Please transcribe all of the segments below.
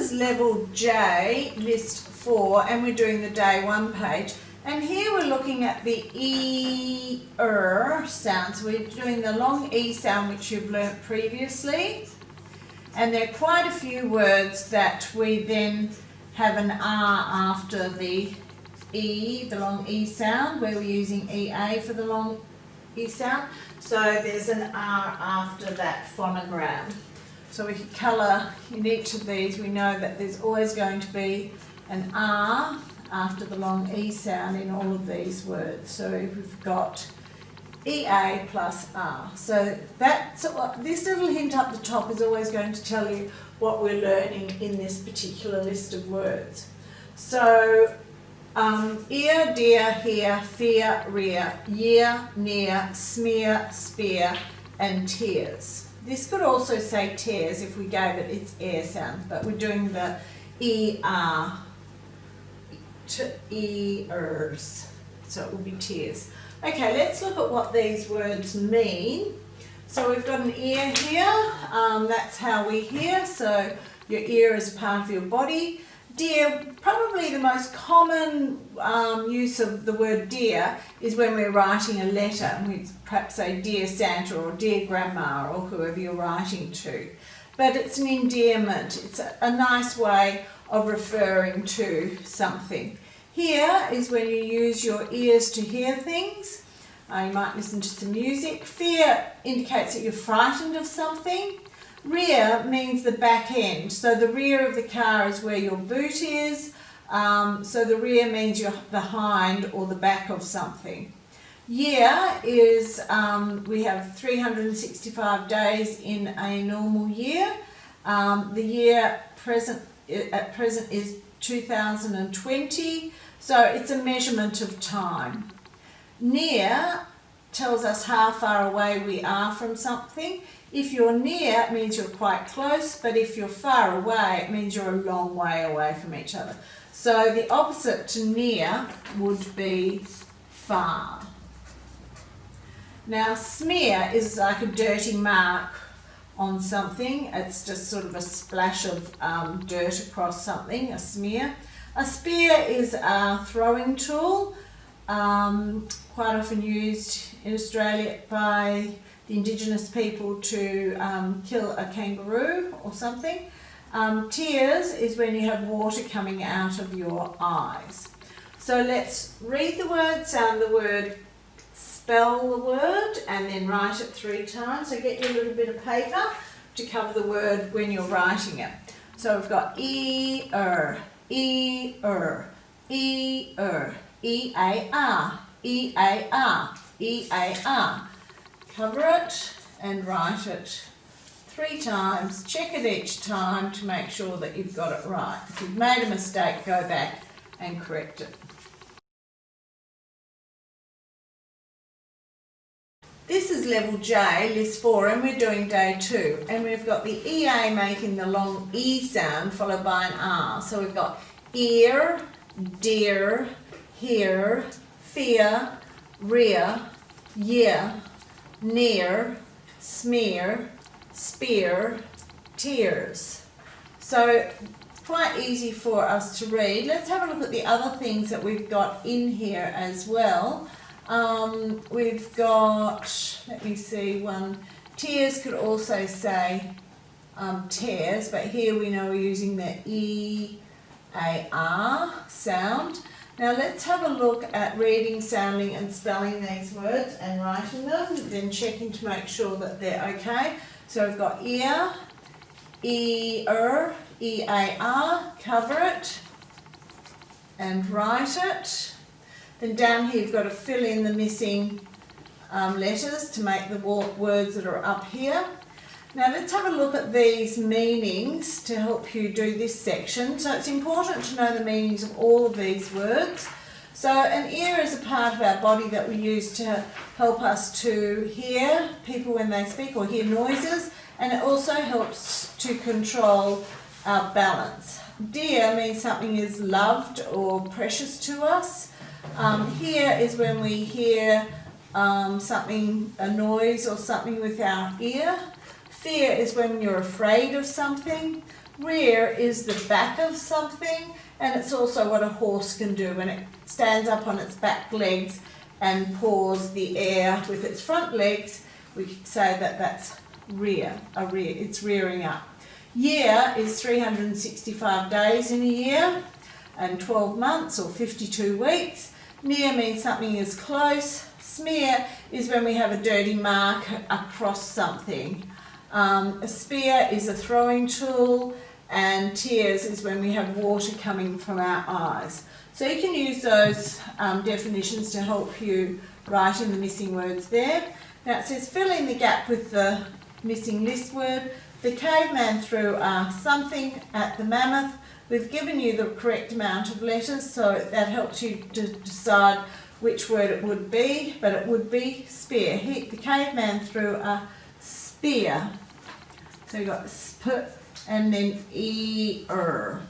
is level J, list 4, and we're doing the day 1 page. And here we're looking at the E-er sound. So we're doing the long E sound, which you've learnt previously. And there are quite a few words that we then have an R after the E, the long E sound, where we're using EA for the long E sound. So there's an R after that phonogram. So we can colour in each of these. We know that there's always going to be an R after the long E sound in all of these words. So we've got EA plus R. So this little hint up the top is always going to tell you what we're learning in this particular list of words. So ear, dear, hear, fear, rear, year, near, smear, spear, and tears. This could also say tears if we gave it its air sound, but we're doing the E-R to E-ers, so it will be tears. Okay, let's look at what these words mean. So we've got an ear here, that's how we hear, so your ear is a part of your body. Dear, probably the most common use of the word dear is when we're writing a letter, and we perhaps say dear Santa or dear Grandma or whoever you're writing to. But it's an endearment, it's a nice way of referring to something. Here is when you use your ears to hear things. You might listen to some music. Fear indicates that you're frightened of something. Rear means the back end. So the rear of the car is where your boot is. So the rear means you're behind or the back of something. Year is, we have 365 days in a normal year. The year at present is 2020. So it's a measurement of time. Near tells us how far away we are from something. If you're near, it means you're quite close, but if you're far away, it means you're a long way away from each other. So the opposite to near would be far. Now, smear is like a dirty mark on something. It's just sort of a splash of dirt across something, a smear. A spear is a throwing tool, quite often used in Australia by the Indigenous people to kill a kangaroo or something. Tears is when you have water coming out of your eyes. So let's read the word, sound the word, spell the word, and then write it 3 times. So get your little bit of paper to cover the word when you're writing it. So we've got E-er, E-er, E-er, E-A-R, E-A-R, E-A-R. Cover it and write it 3 times. Check it each time to make sure that you've got it right. If you've made a mistake, go back and correct it. This is level J, list 4, and we're doing day 2. And we've got the EA making the long E sound followed by an R. So we've got ear, dear, hear, fear, rear, year, near, smear, spear, tears. So quite easy for us to read. Let's have a look at the other things that we've got in here as well. We've got, let me see, one. Tears could also say tears, but here we know we're using the E-A-R sound. Now let's have a look at reading, sounding and spelling these words and writing them, then checking to make sure that they're okay. So we've got ear, E-er, E-A-R, cover it and write it. Then down here you've got to fill in the missing letters to make the words that are up here. Now let's have a look at these meanings to help you do this section. So it's important to know the meanings of all of these words. So an ear is a part of our body that we use to help us to hear people when they speak or hear noises, and it also helps to control our balance. Dear means something is loved or precious to us. Hear is when we hear something, a noise or something with our ear. Fear is when you're afraid of something. Rear is the back of something, and it's also what a horse can do when it stands up on its back legs and paws the air with its front legs. We could say that that's rear, it's rearing up. Year is 365 days in a year and 12 months or 52 weeks. Near means something is close. Smear is when we have a dirty mark across something. A spear is a throwing tool, and tears is when we have water coming from our eyes. So you can use those definitions to help you write in the missing words there. Now it says fill in the gap with the missing list word. The caveman threw something at the mammoth. We've given you the correct amount of letters, so that helps you to decide which word it would be, but it would be spear. The caveman threw a spear. So you've got sp and then er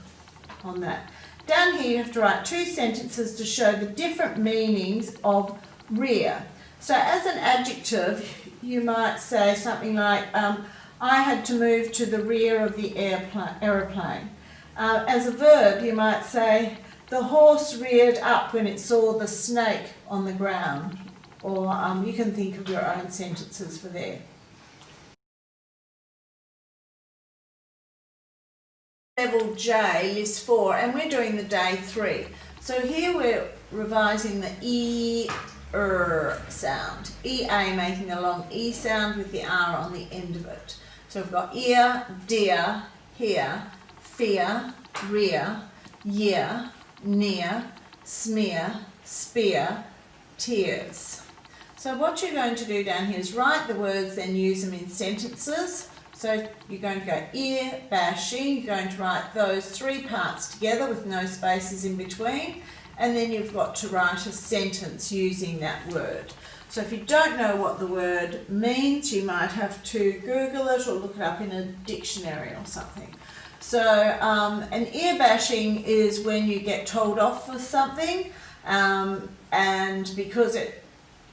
on that. Down here you have to write 2 sentences to show the different meanings of rear. So as an adjective, you might say something like, I had to move to the rear of the aeroplane. As a verb, you might say, the horse reared up when it saw the snake on the ground. Or you can think of your own sentences for there. Level J, list 4, and we're doing the day 3. So here we're revising the er sound. EA making the long E sound with the R on the end of it. So we've got ear, dear, here, fear, rear, year, near, smear, spear, tears. So what you're going to do down here is write the words, then use them in sentences. So you're going to go ear, bashing, you're going to write those 3 parts together with no spaces in between, and then you've got to write a sentence using that word. So if you don't know what the word means, you might have to Google it or look it up in a dictionary or something. So an ear bashing is when you get told off for something, and because it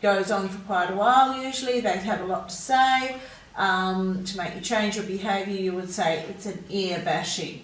goes on for quite a while usually, they have a lot to say. To make you change your behaviour, you would say it's an ear bashing.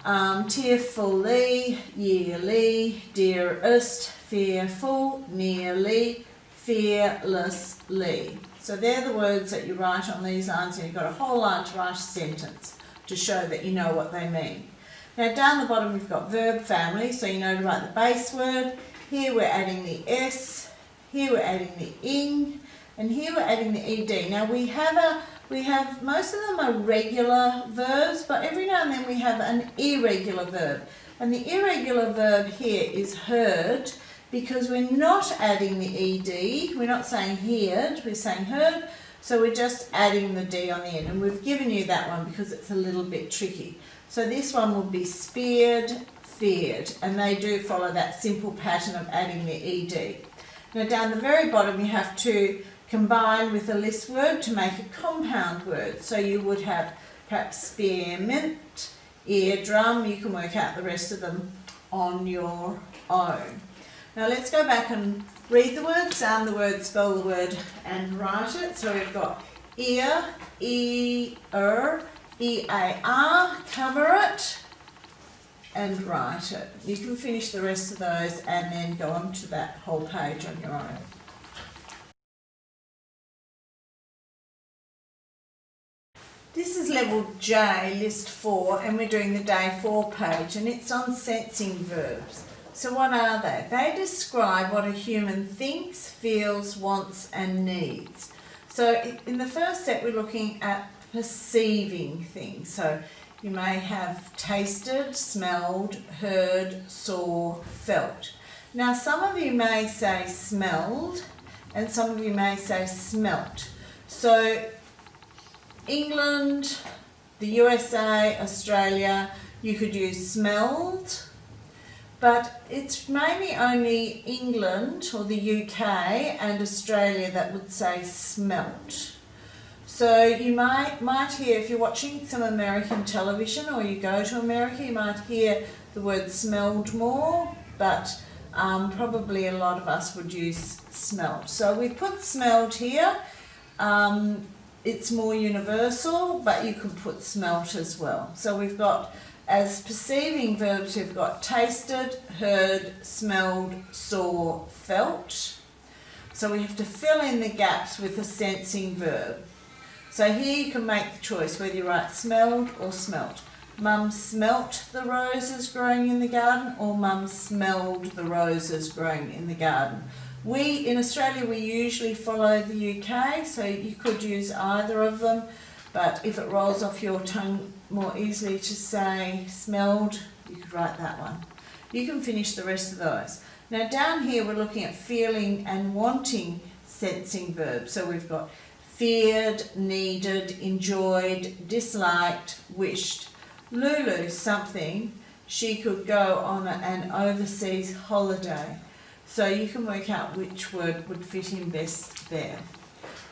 Tearfully, yearly, dearest, fearful, nearly, fearlessly. So they're the words that you write on these lines, and you've got a whole line to write a sentence to show that you know what they mean. Now down the bottom we've got verb family, so you know to write the base word. Here we're adding the S, here we're adding the ing, and here we're adding the ed. Now we have most of them are regular verbs, but every now and then we have an irregular verb. And the irregular verb here is heard, because we're not adding the ed, we're not saying heard, we're saying heard, so we're just adding the d on the end. And we've given you that one because it's a little bit tricky. So this one will be speared, feared, and they do follow that simple pattern of adding the ed. Now down the very bottom you have to combine with a list word to make a compound word. So you would have perhaps spearmint, eardrum. You can work out the rest of them on your own. Now let's go back and read the word, sound the word, spell the word and write it. So we've got ear, E-er, E-A-R, cover it and write it. You can finish the rest of those and then go on to that whole page on your own. This is level J, list 4, and we're doing the day 4 page, and it's on sensing verbs. So what are they? They describe what a human thinks, feels, wants and needs. So in the first set we're looking at perceiving things. So you may have tasted, smelled, heard, saw, felt. Now some of you may say smelled and some of you may say smelt. So England, the USA, Australia, you could use smelled, but it's maybe only England or the UK and Australia that would say smelt. So you might hear, if you're watching some American television or you go to America, you might hear the word smelled more, but probably a lot of us would use smelt. So we've put smelled here. it's more universal, but you can put smelt as well. So we've got, as perceiving verbs, we've got tasted, heard, smelled, saw, felt. So we have to fill in the gaps with a sensing verb. So here you can make the choice whether you write smelled or smelt. Mum smelt the roses growing in the garden, or Mum smelled the roses growing in the garden. In Australia, we usually follow the UK, so you could use either of them, but if it rolls off your tongue more easily to say smelled, you could write that one. You can finish the rest of those. Now down here we're looking at feeling and wanting sensing verbs. So we've got feared, needed, enjoyed, disliked, wished. Lulu, something, she could go on an overseas holiday. So you can work out which word would fit in best there.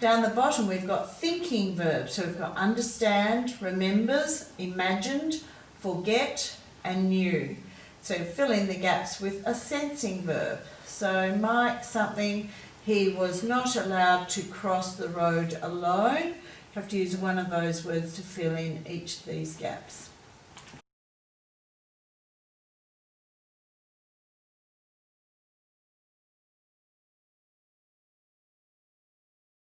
Down the bottom we've got thinking verbs. So we've got understand, remembers, imagined, forget and knew. So fill in the gaps with a sensing verb. So Mike something, he was not allowed to cross the road alone. You have to use one of those words to fill in each of these gaps.